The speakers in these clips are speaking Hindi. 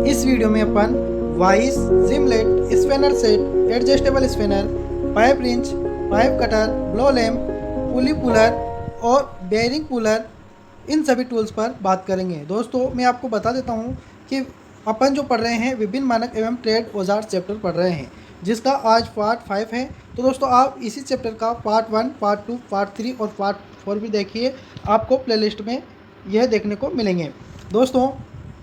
इस वीडियो में अपन vice, gimlet, spanner set, adjustable spanner, pipe wrench, pipe cutter, blow lamp, pulley puller और बेयरिंग पुलर, इन सभी टूल्स पर बात करेंगे। दोस्तों मैं आपको बता देता हूं कि अपन जो पढ़ रहे हैं विभिन्न मानक एवं ट्रेड औजार चैप्टर पढ़ रहे हैं, जिसका आज पार्ट 5 है। तो दोस्तों आप इसी चैप्टर का पार्ट 1, पार्ट 2, पार्ट 3 और पार्ट 4 भी देखिए, आपको प्लेलिस्ट में यह देखने को मिलेंगे। दोस्तों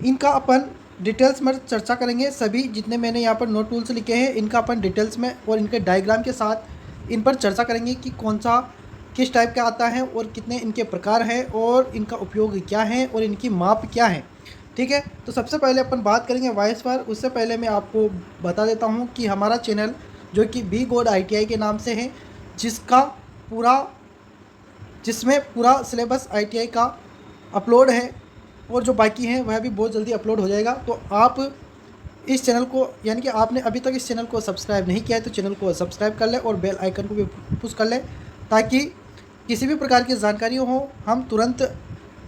इनका अपन डिटेल्स में चर्चा करेंगे। सभी जितने मैंने यहाँ पर नोट टूल्स लिखे हैं इनका अपन डिटेल्स में और इनके डायग्राम के साथ इन पर चर्चा करेंगे कि कौन सा किस टाइप का आता है और कितने इनके प्रकार हैं और इनका उपयोग क्या है और इनकी माप क्या है। ठीक है, तो सबसे पहले अपन बात करेंगे वाइस पर। उससे पहले मैं आपको बता देता हूँ कि हमारा चैनल जो कि बी गोड ITI के नाम से है, जिसमें पूरा सिलेबस ITI का अपलोड है और जो बाकी हैं वह भी बहुत जल्दी अपलोड हो जाएगा। तो आप इस चैनल को, यानी कि आपने अभी तक इस चैनल को सब्सक्राइब नहीं किया है तो चैनल को सब्सक्राइब कर लें और बेल आइकन को भी पुश कर लें, ताकि किसी भी प्रकार की जानकारी हो हम तुरंत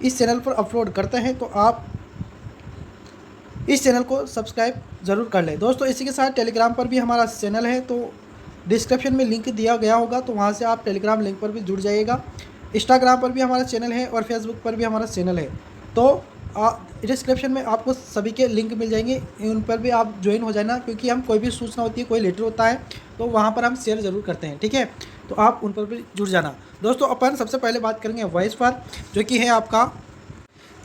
इस चैनल पर अपलोड करते हैं। तो आप इस चैनल को सब्सक्राइब ज़रूर कर लें। दोस्तों इसी के साथ टेलीग्राम पर भी हमारा चैनल है, तो डिस्क्रिप्शन में लिंक दिया गया होगा, तो वहाँ से आप टेलीग्राम लिंक पर भी जुड़ जाइएगा। इंस्टाग्राम पर भी हमारा चैनल है और फेसबुक पर भी हमारा चैनल है, तो डिस्क्रिप्शन में आपको सभी के लिंक मिल जाएंगे, उन पर भी आप ज्वाइन हो जाना, क्योंकि हम कोई भी सूचना होती है, कोई लेटर होता है तो वहाँ पर हम शेयर ज़रूर करते हैं। ठीक है, तो आप उन पर भी जुड़ जाना। दोस्तों अपन सबसे पहले बात करेंगे वॉइस पर, जो कि है आपका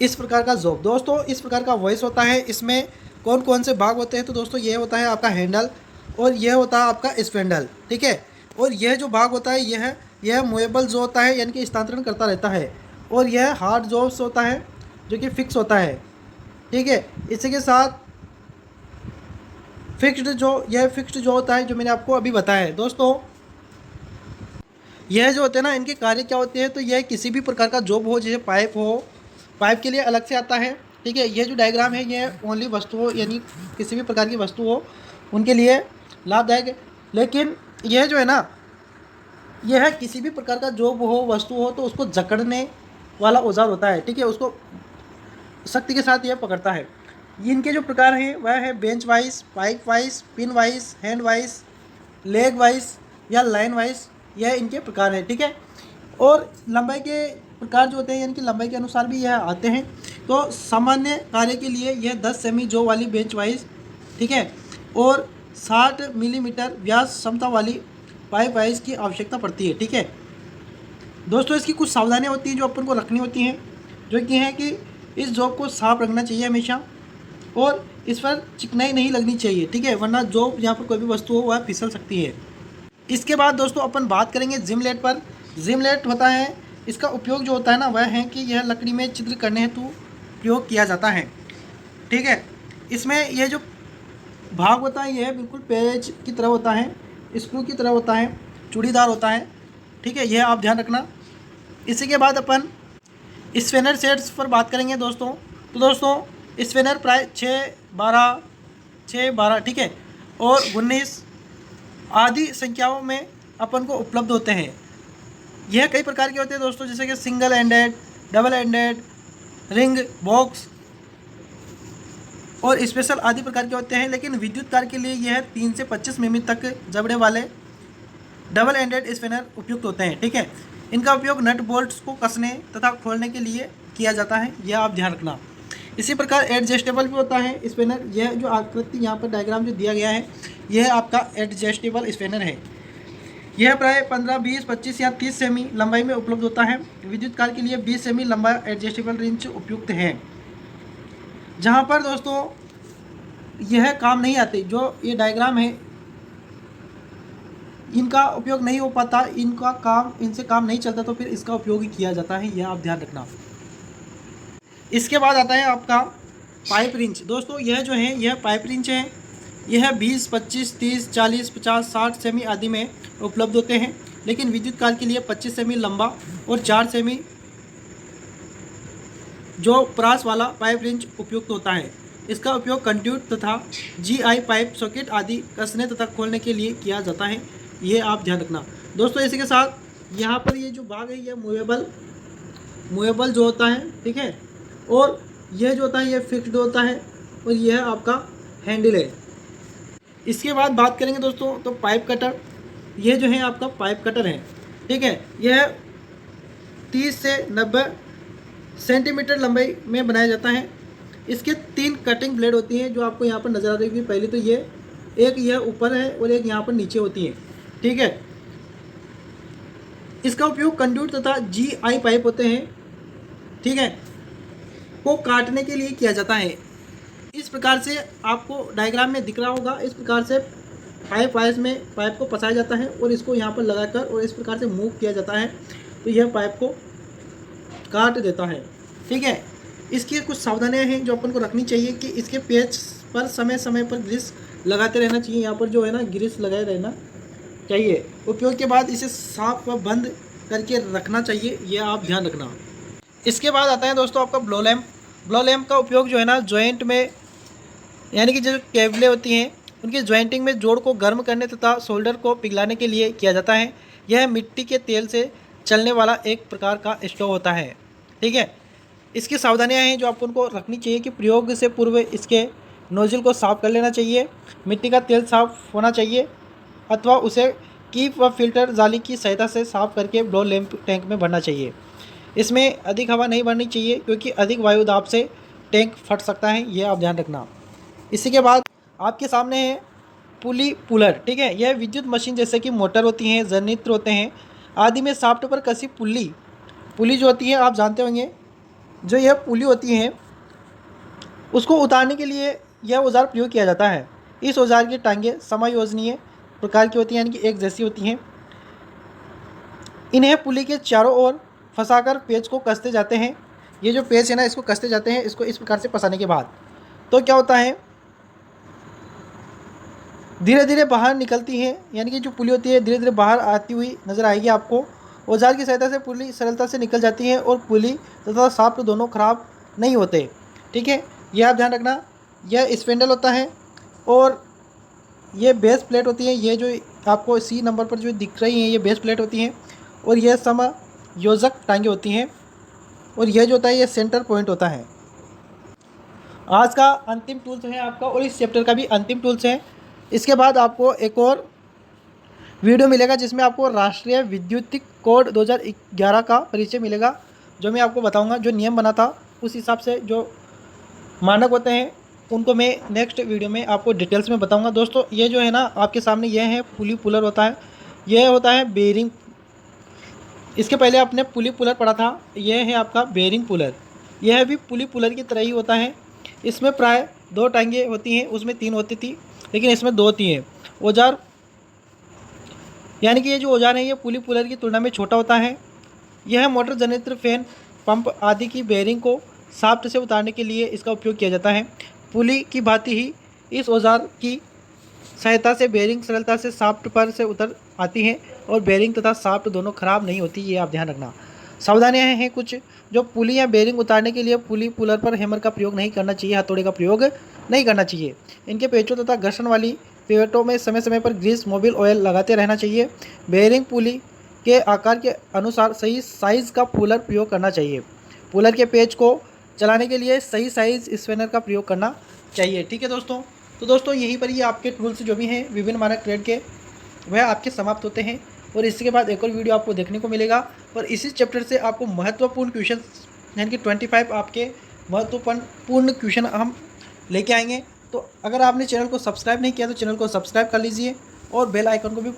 इस प्रकार का जॉब। दोस्तों इस प्रकार का वॉइस होता है, इसमें कौन कौन से भाग होते हैं। तो दोस्तों ये होता है आपका हैंडल और यह होता है आपका स्पेंडल। ठीक है, और यह जो भाग होता है यह मूवेबल जो होता है, यानी कि स्थानांतरण करता रहता है, और यह हार्ड जॉब्स होता है जो कि फिक्स होता है। ठीक है, इसी के साथ फिक्स्ड जो होता है, जो मैंने आपको अभी बताया है। दोस्तों यह जो होते हैं ना, इनके कार्य क्या होते हैं, तो यह किसी भी प्रकार का जॉब हो, जैसे पाइप हो, पाइप के लिए अलग से आता है। ठीक है, यह जो डायग्राम है यह ओनली वस्तु हो, यानी किसी भी प्रकार की वस्तु हो उनके लिए लाभदायक है। लेकिन यह जो है ना, यह किसी भी प्रकार का जॉब हो, वस्तु हो, तो उसको जकड़ने वाला औजार होता है। ठीक है, उसको शक्ति के साथ यह पकड़ता है। इनके जो प्रकार हैं वह है bench wise, pipe wise, pin wise, hand wise, leg wise या लाइन वाइज, यह इनके प्रकार है। ठीक है, और लंबाई के प्रकार जो होते हैं, यानी कि लंबाई के अनुसार भी यह आते हैं। तो सामान्य कार्य के लिए यह 10 सेमी जो वाली बेंच वाइज, ठीक है, और 60 मिलीमीटर व्यास क्षमता वाली पाइप वाइज की आवश्यकता पड़ती है। ठीक है दोस्तों, इसकी कुछ सावधानियां होती हैं जो अपन को रखनी होती हैं, जो कि है कि इस जॉब को साफ रखना चाहिए हमेशा, और इस पर चिकनाई नहीं लगनी चाहिए। ठीक है, वरना जॉब यहाँ पर कोई भी वस्तु हो वह फिसल सकती है। इसके बाद दोस्तों अपन बात करेंगे जिमलेट पर। जिमलेट होता है, इसका उपयोग जो होता है ना वह है कि यह लकड़ी में चित्र करने हेतु प्रयोग किया जाता है। ठीक है, इसमें यह जो भाग होता है यह बिल्कुल पेज की तरह होता है, स्क्रू की तरह होता है, चूड़ीदार होता है। ठीक है, यह आप ध्यान रखना। इसी के बाद अपन स्पेनर सेट्स पर बात करेंगे दोस्तों। तो दोस्तों स्पेनर प्राय 6, 12, ठीक है, और 19 आदि संख्याओं में अपन को उपलब्ध होते हैं। यह कई प्रकार के होते हैं दोस्तों, जैसे कि single ended, double ended, ring, box और स्पेशल आदि प्रकार के होते हैं। लेकिन विद्युत कार्य के लिए यह 3 से 25 मिमी तक जबड़े वाले डबल एंडेड स्पेनर उपयुक्त होते हैं। ठीक है, इनका उपयोग नट बोल्ट्स को कसने तथा खोलने के लिए किया जाता है, यह आप ध्यान रखना। इसी प्रकार एडजस्टेबल भी होता है स्पेनर। यह जो आकृति यहाँ पर डायग्राम जो दिया गया है यह आपका एडजस्टेबल स्पेनर है। यह प्राय 15, 20, 25 या 30 सेमी लंबाई में उपलब्ध होता है। विद्युत कार्य के लिए 20 सेमी लंबा एडजस्टेबल रिंच उपयुक्त है। जहाँ पर दोस्तों यह काम नहीं आते, जो ये डायग्राम है इनका उपयोग नहीं हो पाता, इनसे काम नहीं चलता, तो फिर इसका उपयोग ही किया जाता है, यह आप ध्यान रखना। इसके बाद आता है आपका पाइप रिंच। दोस्तों यह जो है यह पाइप रिंच है, यह 20, 25, 30, 40, 50, 60 सेमी आदि में उपलब्ध होते हैं। लेकिन विद्युत कार्य के लिए 25 सेमी लंबा और 4 सेमी जो प्रास वाला पाइप रिंच उपयुक्त होता है। इसका उपयोग कंड्यूट तथा GI पाइप सॉकेट आदि कसने तथा खोलने के लिए किया जाता है, ये आप ध्यान रखना। दोस्तों इसी के साथ यहाँ पर ये जो भाग है यह मूवेबल जो होता है, ठीक है, और यह जो होता है यह फिक्स्ड होता है, और यह है आपका हैंडल है। इसके बाद बात करेंगे दोस्तों तो पाइप कटर, यह जो है आपका पाइप कटर है, ठीक है। यह 30 से 90 सेंटीमीटर लंबाई में बनाया जाता है। इसके 3 कटिंग ब्लेड होती हैं जो आपको यहाँ पर नज़र आ रही होगी। पहले तो ये एक यह ऊपर है और एक यहाँ पर नीचे होती है, ठीक है। इसका उपयोग कंड्यूट तथा GI पाइप होते हैं, ठीक है, को काटने के लिए किया जाता है। इस प्रकार से आपको डायग्राम में दिख रहा होगा। इस प्रकार से पाइप को फंसाया जाता है और इसको यहाँ पर लगाकर और इस प्रकार से मूव किया जाता है तो यह पाइप को काट देता है, ठीक है। इसकी कुछ सावधानियां हैं जो अपन को रखनी चाहिए कि इसके पेच पर समय समय पर ग्रीस लगाते रहना चाहिए। यहाँ पर जो है ना ग्रीस लगाए रहना चाहिए। उपयोग के बाद इसे साफ व बंद करके रखना चाहिए, यह आप ध्यान रखना। इसके बाद आता है दोस्तों आपका ब्लो लैम्प। ब्लो लैम्प का उपयोग जो है ना जॉइंट में, यानी कि जो केबलें होती हैं उनकी जॉइंटिंग में जोड़ को गर्म करने तथा सोल्डर को पिघलाने के लिए किया जाता है। यह मिट्टी के तेल से चलने वाला एक प्रकार का स्टोव होता है, ठीक है। इसकी सावधानियां हैं जो आपको उनको रखनी चाहिए कि प्रयोग से पूर्व इसके नोजल को साफ़ कर लेना चाहिए, मिट्टी का तेल साफ़ होना चाहिए अथवा उसे कीप व फिल्टर जाली की सहायता से साफ़ करके ब्लो लैम्प टैंक में भरना चाहिए। इसमें अधिक हवा नहीं भरनी चाहिए क्योंकि अधिक वायु दाब से टैंक फट सकता है, यह आप ध्यान रखना। इसी के बाद आपके सामने है पुली पुलर, ठीक है। यह विद्युत मशीन जैसे कि मोटर होती हैं, जनरेटर होते हैं आदि में शाफ्ट पर कसी पुली जो होती है आप जानते होंगे। जो यह पुली होती है उसको उतारने के लिए यह औजार प्रयोग किया जाता है। इस औजार की टांगें समायोजनीय प्रकार की होती हैं, यानी कि एक जैसी होती हैं। इन्हें पुली के चारों ओर फंसाकर पेच को कसते जाते हैं। ये जो पेच है ना इसको कसते जाते हैं। इसको इस प्रकार से फंसाने के बाद तो क्या होता है, धीरे धीरे बाहर निकलती है, यानी कि जो पुली होती है धीरे धीरे बाहर आती हुई नज़र आएगी आपको। औजार की सहायता से पुली सरलता से निकल जाती है और पुली तथा शाफ्ट दोनों खराब नहीं होते, ठीक है। यह आप ध्यान रखना। यह स्पेंडल होता है और ये बेस प्लेट होती है। ये जो आपको C नंबर पर जो दिख रही हैं ये बेस प्लेट होती हैं और यह समायोजक टांगे होती हैं और यह जो होता है ये सेंटर पॉइंट होता है। आज का अंतिम टूल्स है आपका और इस चैप्टर का भी अंतिम टूल्स है। इसके बाद आपको एक और वीडियो मिलेगा जिसमें आपको राष्ट्रीय विद्युतिक कोड 2011 का परिचय मिलेगा, जो मैं आपको बताऊंगा। जो नियम बना था उस हिसाब से जो मानक होते हैं उनको मैं नेक्स्ट वीडियो में आपको डिटेल्स में बताऊंगा। दोस्तों ये जो है ना आपके सामने यह है पुली पुलर होता है, यह होता है बेरिंग। इसके पहले आपने पुली पुलर पढ़ा था, यह है आपका बेरिंग पुलर। यह भी पुली पुलर की तरह ही होता है। इसमें प्राय 2 टांगें होती हैं, उसमें 3 होती थी लेकिन इसमें 2 होती हैं। औजार यानी कि ये जो औजार है ये पुली पुलर की तुलना में छोटा होता है। यह मोटर, जनरेटर, फैन, पंप आदि की बेरिंग को शाफ्ट से उतारने के लिए इसका उपयोग किया जाता है। पुली की भांति ही इस औजार की सहायता से बेरिंग सरलता से शाफ्ट पर से उतर आती हैं और बेरिंग तथा शाफ्ट दोनों खराब नहीं होती, ये आप ध्यान रखना। सावधानियां हैं कुछ, जो पुली या बेरिंग उतारने के लिए पुली पुलर पर हैमर का प्रयोग नहीं करना चाहिए, हथौड़े का प्रयोग नहीं करना चाहिए। इनके पेचों तथा घर्षण वाली पिवटों में समय समय पर ग्रीस मोबिल ऑयल लगाते रहना चाहिए। बेरिंग पुली के आकार के अनुसार सही साइज़ का पुलर प्रयोग करना चाहिए। पुलर के पेच को चलाने के लिए सही साइज़ स्पेनर का प्रयोग करना चाहिए, ठीक है दोस्तों। तो दोस्तों यहीं पर ये आपके टूल्स जो भी हैं विभिन्न मानक ट्रेड के वह आपके समाप्त होते हैं और इसके बाद एक और वीडियो आपको देखने को मिलेगा और इसी चैप्टर से आपको महत्वपूर्ण क्वेश्चन यानी कि 25 आपके महत्वपूर्ण क्वेश्चन हम लेके आएंगे। तो अगर आपने चैनल को सब्सक्राइब नहीं किया तो चैनल को सब्सक्राइब कर लीजिए और बेल आइकन को भी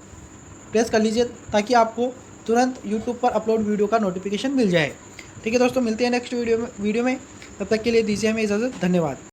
प्रेस कर लीजिए ताकि आपको तुरंत यूट्यूब पर अपलोड वीडियो का नोटिफिकेशन मिल जाए, ठीक है दोस्तों। मिलते हैं नेक्स्ट वीडियो में। तब तक के लिए दीजिए हमें इजाज़त। धन्यवाद।